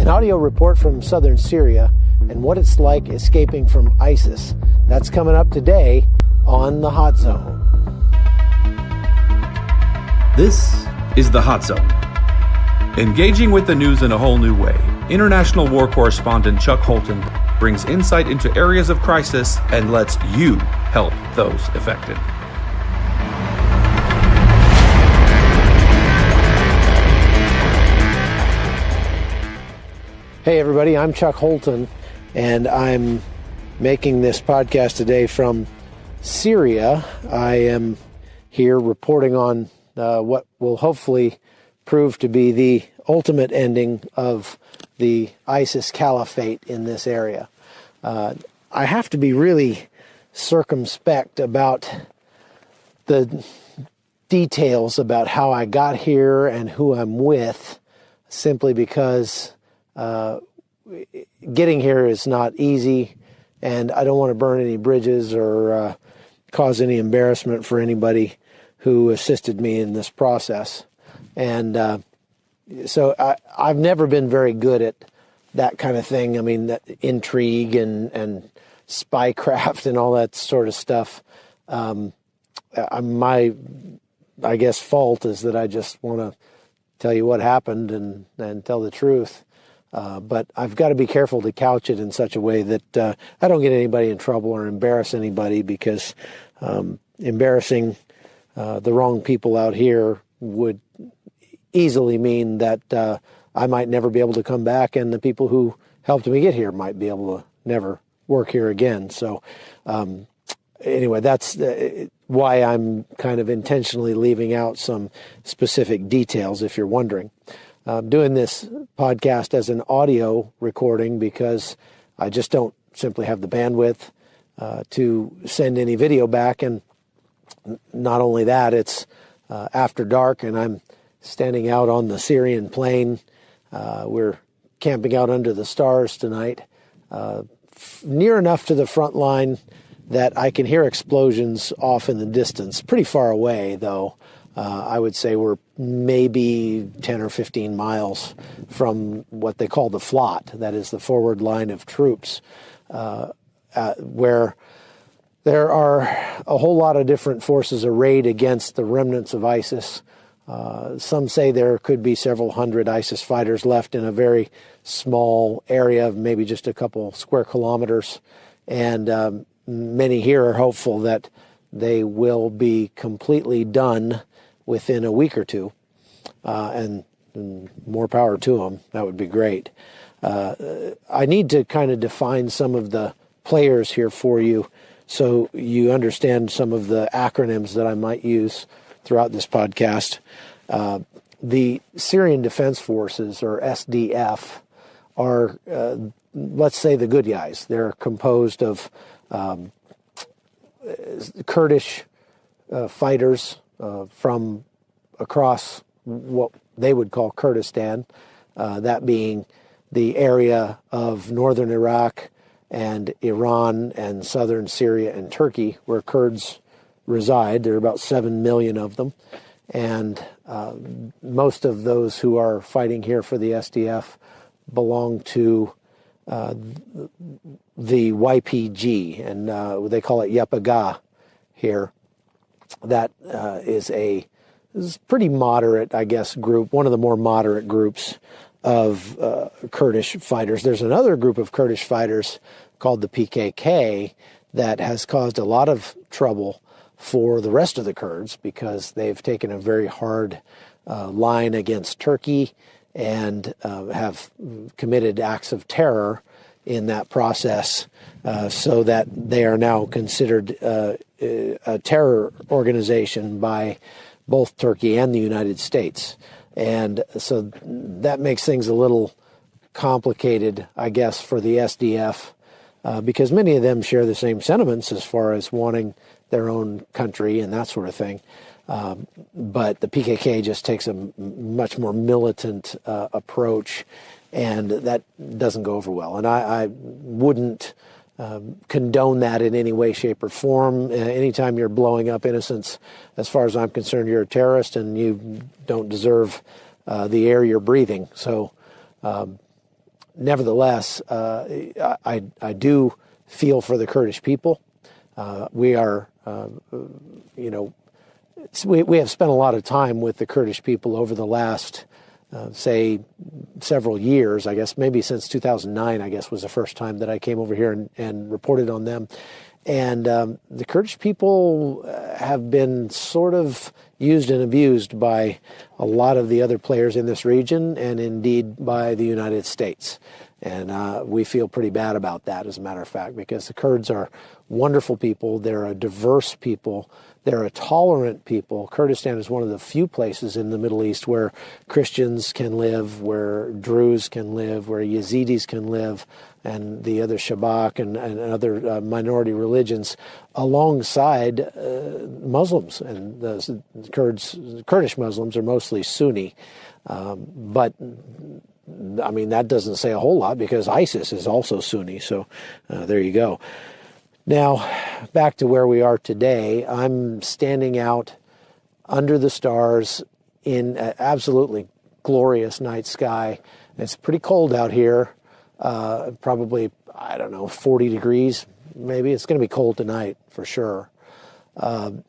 an audio report from southern Syria and what it's like escaping from ISIS. That's coming up today on The Hot Zone. This is The Hot Zone. Engaging with the news in a whole new way, international war correspondent Chuck Holton brings insight into areas of crisis and lets you help those affected. Hey everybody, I'm Chuck Holton, and I'm making this podcast today from Syria. I am here reporting on what will hopefully prove to be the ultimate ending of the ISIS caliphate in this area. I have to be really circumspect about the details about how I got here and who I'm with, simply because getting here is not easy, and I don't want to burn any bridges or cause any embarrassment for anybody who assisted me in this process. And so I've never been very good at that kind of thing. I mean, that intrigue and spycraft and all that sort of stuff. My, I guess, fault is that I just want to tell you what happened and tell the truth. But I've got to be careful to couch it in such a way that I don't get anybody in trouble or embarrass anybody, because embarrassing the wrong people out here would easily mean that I might never be able to come back, and the people who helped me get here might be able to never work here again. So anyway, that's why I'm kind of intentionally leaving out some specific details, if you're wondering. I'm doing this podcast as an audio recording because I just don't simply have the bandwidth to send any video back. And not only that, it's after dark and I'm standing out on the Syrian plain. We're camping out under the stars tonight, near enough to the front line that I can hear explosions off in the distance. Pretty far away, though. I would say we're maybe 10 or 15 miles from what they call the flot, that is the forward line of troops, where there are a whole lot of different forces arrayed against the remnants of ISIS. Some say there could be several hundred ISIS fighters left in a very small area of maybe just a couple square kilometers, and many here are hopeful that they will be completely done within a week or two, and more power to them. That would be great. I need to kind of define some of the players here for you so you understand some of the acronyms that I might use throughout this podcast. The Syrian Defense Forces, or SDF, are, let's say, the good guys. They're composed of Kurdish fighters from across what they would call Kurdistan, that being the area of northern Iraq and Iran and southern Syria and Turkey, where Kurds reside. There are about 7 million of them, and most of those who are fighting here for the SDF belong to the YPG, and they call it YPG here. That is a pretty moderate, I guess, group, one of the more moderate groups of Kurdish fighters. There's another group of Kurdish fighters called the PKK that has caused a lot of trouble for the rest of the Kurds, because they've taken a very hard line against Turkey and have committed acts of terror in that process, so that they are now considered a terror organization by both Turkey and the United States. And so that makes things a little complicated, I guess, for the SDF, because many of them share the same sentiments as far as wanting their own country and that sort of thing. But the PKK just takes a much more militant approach, and that doesn't go over well. And I wouldn't condone that in any way, shape, or form. Anytime you're blowing up innocents, as far as I'm concerned, you're a terrorist, and you don't deserve the air you're breathing. So nevertheless, I do feel for the Kurdish people. We are, we have spent a lot of time with the Kurdish people over the last, say, several years, I guess, maybe since 2009, I guess, was the first time that I came over here and reported on them. And the Kurdish people have been sort of used and abused by a lot of the other players in this region, and indeed by the United States. And we feel pretty bad about that, as a matter of fact, because the Kurds are wonderful people. They're a diverse people. They're a tolerant people. Kurdistan is one of the few places in the Middle East where Christians can live, where Druze can live, where Yazidis can live, and the other Shabak and other minority religions alongside Muslims. And the Kurdish Muslims are mostly Sunni. But I mean, that doesn't say a whole lot because ISIS is also Sunni. So there you go. Now, back to where we are today. I'm standing out under the stars in an absolutely glorious night sky. It's pretty cold out here, probably, 40 degrees maybe. It's going to be cold tonight for sure. I'll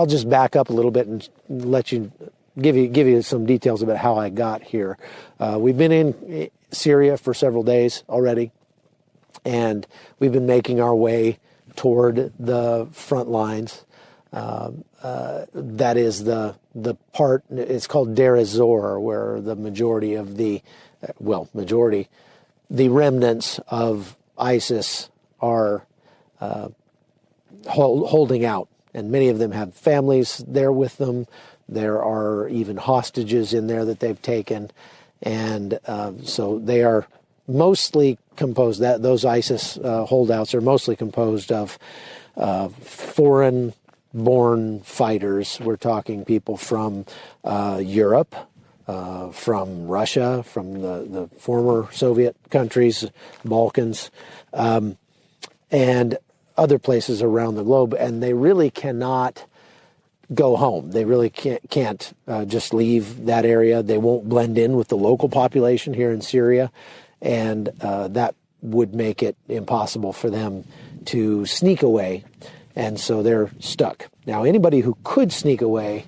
just back up a little bit and let you give you some details about how I got here. We've been in Syria for several days already. And we've been making our way toward the front lines. That is the part, it's called Deir ez-Zor, where the majority of the remnants of ISIS are holding out. And many of them have families there with them. There are even hostages in there that they've taken. And so they are mostly composed, those ISIS holdouts are mostly composed of foreign-born fighters. We're talking people from Europe, from Russia, from the former Soviet countries, Balkans, and other places around the globe. And they really cannot go home. They really can't just leave that area. They won't blend in with the local population here in Syria. And that would make it impossible for them to sneak away. And so they're stuck. Now, anybody who could sneak away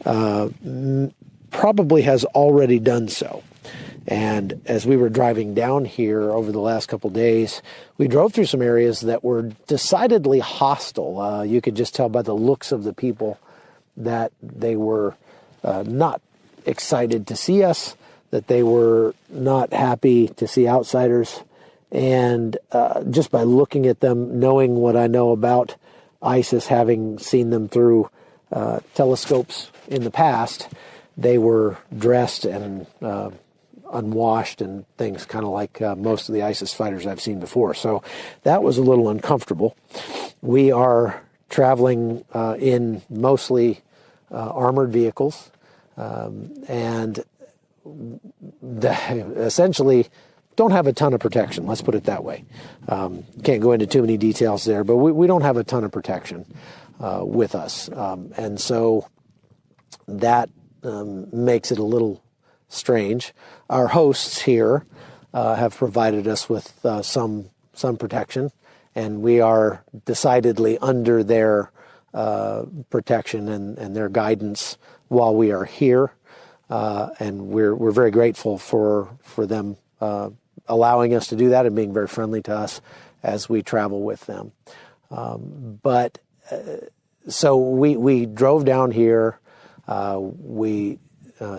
probably has already done so. And as we were driving down here over the last couple of days, we drove through some areas that were decidedly hostile. You could just tell by the looks of the people that they were not excited to see us, that they were not happy to see outsiders. And just by looking at them, knowing what I know about ISIS, having seen them through telescopes in the past, they were dressed and unwashed and things, kind of like most of the ISIS fighters I've seen before. So that was a little uncomfortable. We are traveling in mostly armored vehicles, and essentially don't have a ton of protection. Let's put it that way. Can't go into too many details there, but we don't have a ton of protection with us. And so that makes it a little strange. Our hosts here have provided us with some protection, and we are decidedly under their protection and their guidance while we are here. And we're very grateful for them allowing us to do that and being very friendly to us as we travel with them. So we drove down here. We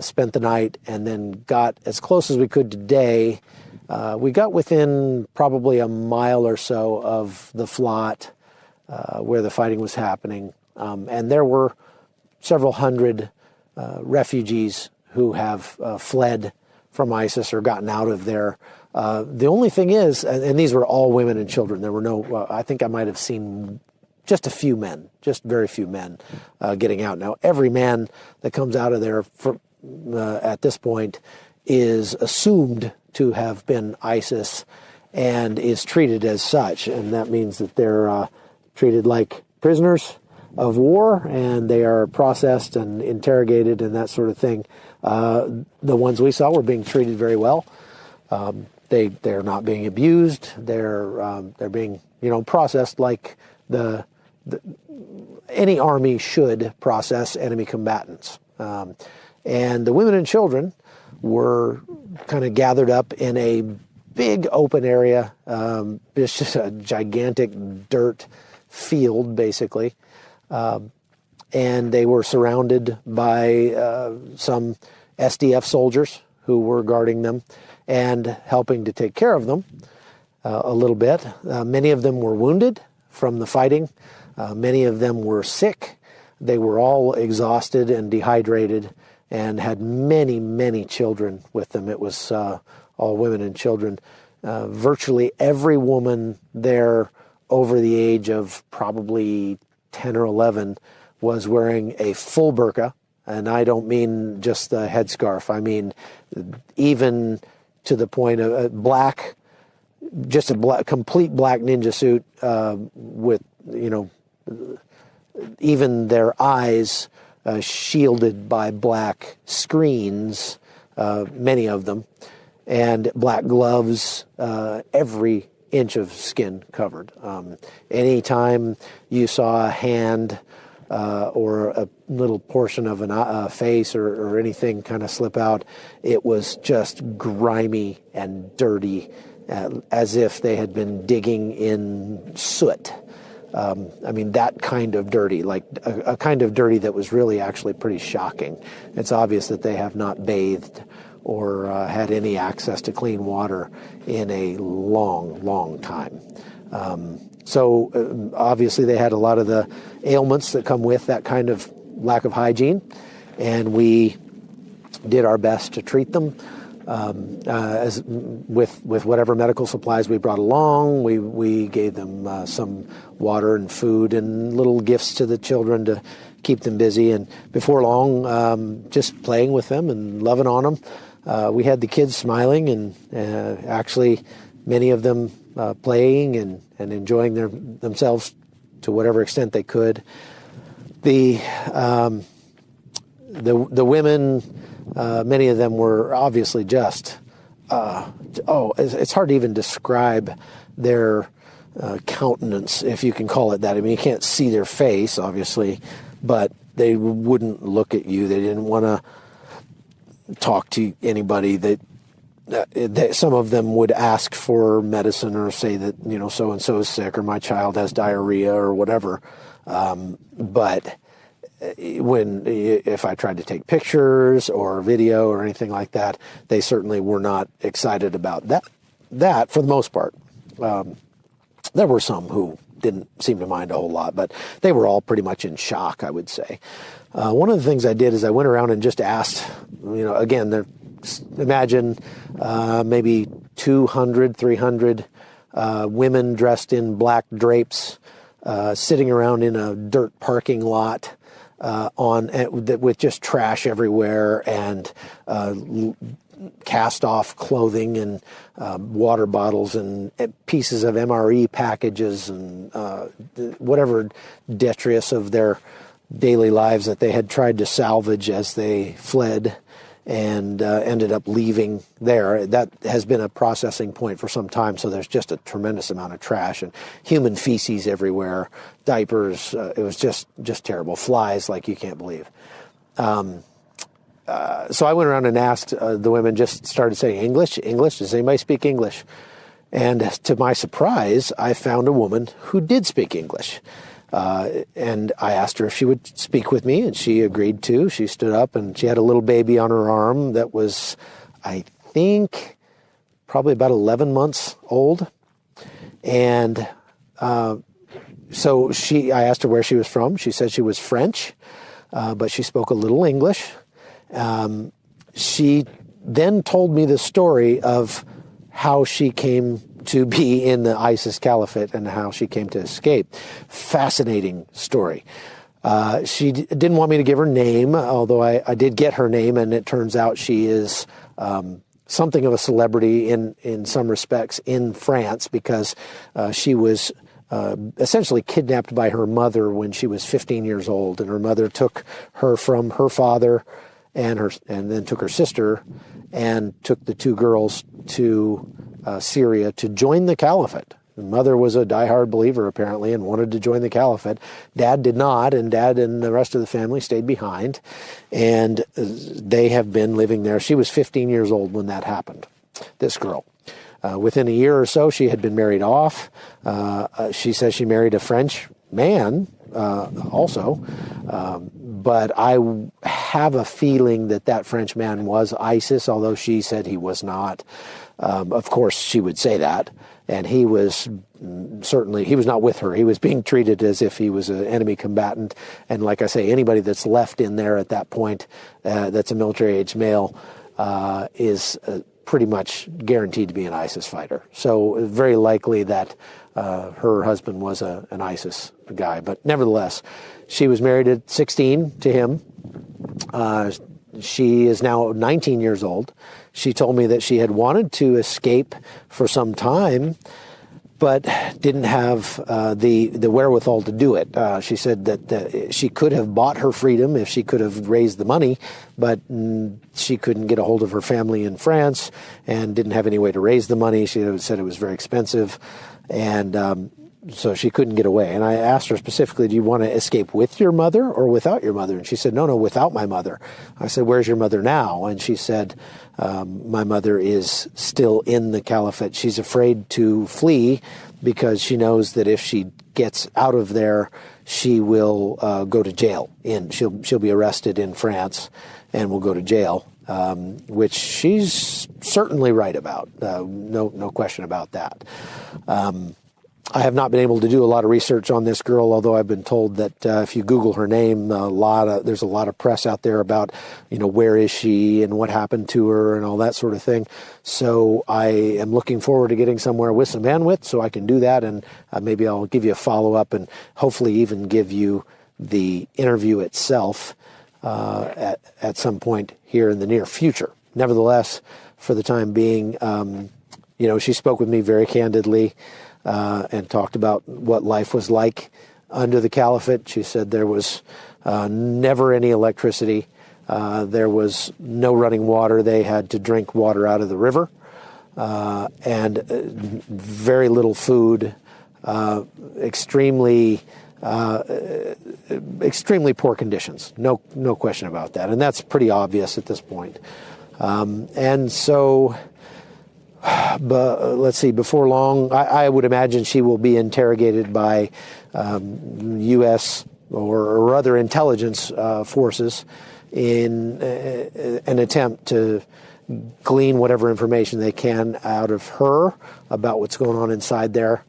spent the night and then got as close as we could today. We got within probably a mile or so of the Flat where the fighting was happening. And there were several hundred refugees who have fled from ISIS or gotten out of there. The only thing is, and these were all women and children. There were no, I think I might have seen just a few men, just very few men getting out. Now, every man that comes out of there at this point is assumed to have been ISIS and is treated as such. And that means that they're treated like prisoners of war, and they are processed and interrogated and that sort of thing. The ones we saw were being treated very well. they're not being abused. They're being processed like any army should process enemy combatants. And the women and children were kind of gathered up in a big open area. It's just a gigantic dirt field, basically. And they were surrounded by some SDF soldiers who were guarding them and helping to take care of them a little bit. Many of them were wounded from the fighting. Many of them were sick. They were all exhausted and dehydrated and had many, many children with them. It was all women and children. Virtually every woman there over the age of probably 10 or 11 was wearing a full burqa. And I don't mean just the headscarf. I mean even to the point of black, just a complete black ninja suit with, even their eyes shielded by black screens, many of them, and black gloves, every inch of skin covered. Anytime you saw a hand or a little portion of a face or anything kind of slip out, it was just grimy and dirty, as if they had been digging in soot. That kind of dirty, like a kind of dirty that was really actually pretty shocking. It's obvious that they have not bathed or had any access to clean water in a long, long time. So obviously they had a lot of the ailments that come with that kind of lack of hygiene, and we did our best to treat them as with whatever medical supplies we brought along. We gave them some water and food and little gifts to the children to keep them busy, and before long just playing with them and loving on them. We had the kids smiling and actually many of them playing and enjoying themselves to whatever extent they could. The women, many of them were obviously just, it's hard to even describe their countenance, if you can call it that. I mean, you can't see their face, obviously, but they wouldn't look at you. They didn't want to talk to anybody. Some of them would ask for medicine or say that, so-and-so is sick or my child has diarrhea or whatever. But if I tried to take pictures or video or anything like that, they certainly were not excited about that for the most part. There were some who didn't seem to mind a whole lot, but they were all pretty much in shock, I would say. One of the things I did is I went around and just asked, again, imagine maybe 200, 300 women dressed in black drapes sitting around in a dirt parking lot with just trash everywhere and cast off clothing and water bottles and pieces of MRE packages and whatever detritus of their daily lives that they had tried to salvage as they fled and ended up leaving there. That has been a processing point for some time, so there's just a tremendous amount of trash and human feces everywhere, diapers. It was just terrible. Flies like you can't believe. So I went around and asked the women, just started saying, English, does anybody speak English? And to my surprise, I found a woman who did speak English. And I asked her if she would speak with me, and she agreed to. She stood up, and she had a little baby on her arm that was, I think, probably about 11 months old. And so I asked her where she was from. She said she was French, but she spoke a little English. She then told me the story of how she came to be in the ISIS caliphate and how she came to escape. Fascinating story. She didn't want me to give her name, although I did get her name, and it turns out she is something of a celebrity in some respects in France, because she was essentially kidnapped by her mother when she was 15 years old, and her mother took her from her father and then took her sister and took the two girls to Syria to join the caliphate. The mother was a diehard believer, apparently, and wanted to join the caliphate. Dad did not, and Dad and the rest of the family stayed behind, and they have been living there. She was 15 years old when that happened, this girl. Within a year or so, she had been married off. She says she married a French man also, but I have a feeling that that French man was ISIS, although she said he was not. Of course, she would say that. And he was he was not with her. He was being treated as if he was an enemy combatant. And like I say, anybody that's left in there at that point that's a military-age male is pretty much guaranteed to be an ISIS fighter. So very likely that her husband was an ISIS guy. But nevertheless, she was married at 16 to him. She is now 19 years old. She told me that she had wanted to escape for some time, but didn't have the wherewithal to do it. She said that she could have bought her freedom if she could have raised the money, but she couldn't get a hold of her family in France and didn't have any way to raise the money. She said it was very expensive, and so she couldn't get away. And I asked her specifically, do you want to escape with your mother or without your mother? And she said, no, without my mother. I said, where's your mother now? And she said, my mother is still in the caliphate. She's afraid to flee because she knows that if she gets out of there, she will go to jail. She'll be arrested in France and will go to jail, which she's certainly right about. No question about that. I have not been able to do a lot of research on this girl, although I've been told that if you Google her name, there's a lot of press out there about, where is she and what happened to her and all that sort of thing. So I am looking forward to getting somewhere with some bandwidth so I can do that, and maybe I'll give you a follow-up and hopefully even give you the interview itself at some point here in the near future. Nevertheless, for the time being, she spoke with me very candidly. And talked about what life was like under the caliphate. She said there was never any electricity. There was no running water. They had to drink water out of the river. And very little food. Extremely poor conditions. No question about that. And that's pretty obvious at this point. And so... But let's see, before long, I would imagine she will be interrogated by U.S. or other intelligence forces in an attempt to glean whatever information they can out of her about what's going on inside there.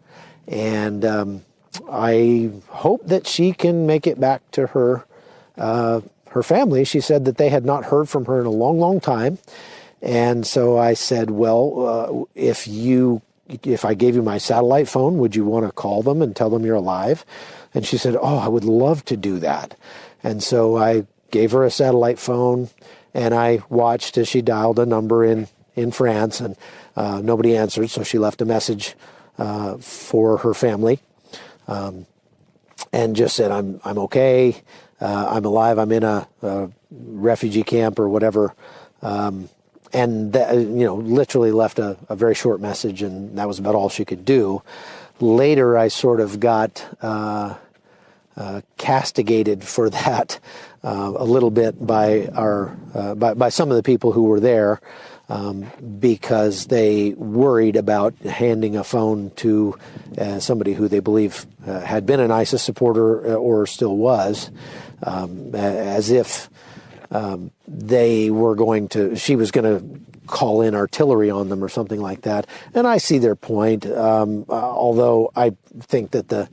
And I hope that she can make it back to her family. She said that they had not heard from her in a long, long time. And so I said, well, if I gave you my satellite phone, would you want to call them and tell them you're alive? And she said, oh, I would love to do that. And so I gave her a satellite phone, and I watched as she dialed a number in France, and nobody answered, so she left a message for her family and just said, I'm okay, I'm alive, I'm in a refugee camp or whatever. And that, literally left a very short message, and that was about all she could do. Later, I sort of got castigated for that a little bit by by some of the people who were there because they worried about handing a phone to somebody who they believe had been an ISIS supporter or still was, as if she was going to call in artillery on them or something like that. And I see their point, although I think that the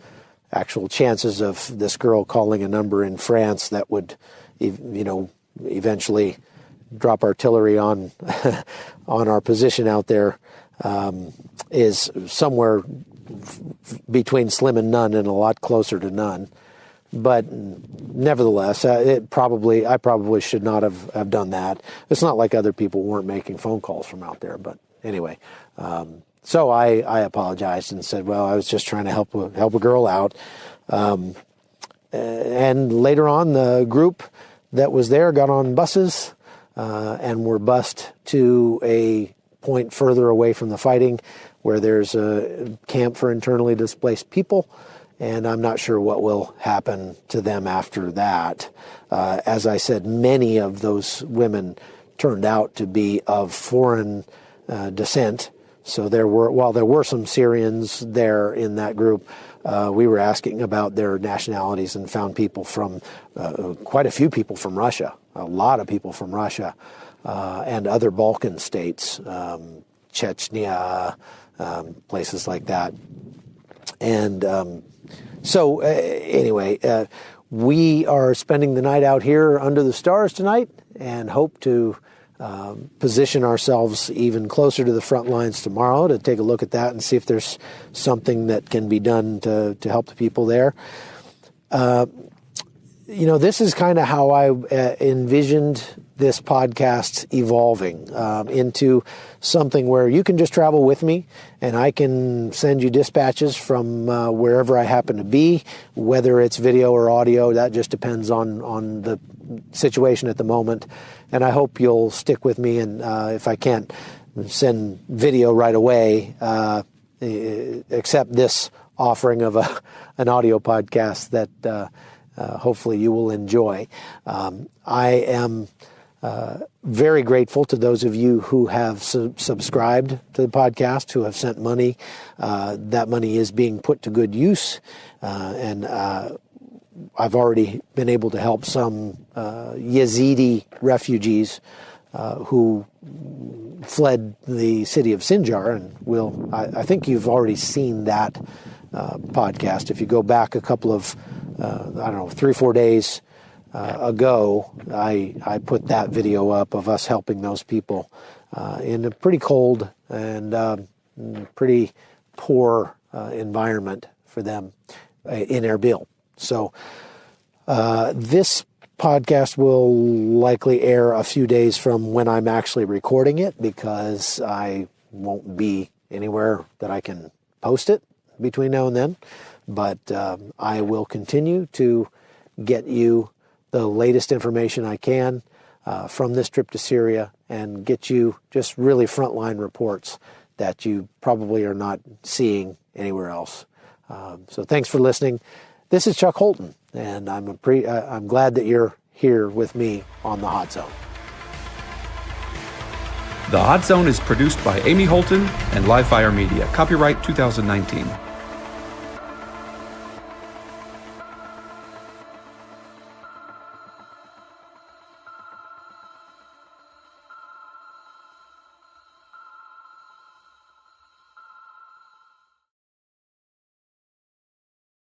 actual chances of this girl calling a number in France that would, eventually drop artillery on on our position out there is somewhere between slim and none and a lot closer to none. But nevertheless, I probably should not have done that. It's not like other people weren't making phone calls from out there. But anyway, so I apologized and said, well, I was just trying to help a girl out. And later on, the group that was there got on buses and were bused to a point further away from the fighting where there's a camp for internally displaced people, and I'm not sure what will happen to them after that. As I said, many of those women turned out to be of foreign descent. So while there were some Syrians there in that group, we were asking about their nationalities and found people from, quite a few people from Russia, a lot of people from Russia, and other Balkan states, Chechnya, places like that. And anyway, we are spending the night out here under the stars tonight and hope to position ourselves even closer to the front lines tomorrow to take a look at that and see if there's something that can be done to help the people there. This is kind of how I envisioned this podcast evolving into something where you can just travel with me and I can send you dispatches from wherever I happen to be, whether it's video or audio. That just depends on the situation at the moment. And I hope you'll stick with me, and if I can't send video right away, accept this offering of an audio podcast that hopefully you will enjoy. I am very grateful to those of you who have subscribed to the podcast, who have sent money. That money is being put to good use, and I've already been able to help some Yazidi refugees who fled the city of Sinjar, and I think you've already seen that podcast. If you go back a couple of 3-4 days ago, I put that video up of us helping those people in a pretty cold and pretty poor environment for them in Erbil. So this podcast will likely air a few days from when I'm actually recording it, because I won't be anywhere that I can post it between now and then. But I will continue to get you the latest information I can from this trip to Syria and get you just really frontline reports that you probably are not seeing anywhere else. So thanks for listening. This is Chuck Holton, and I'm glad that you're here with me on The Hot Zone. The Hot Zone is produced by Amy Holton and Livefire Media. Copyright 2019.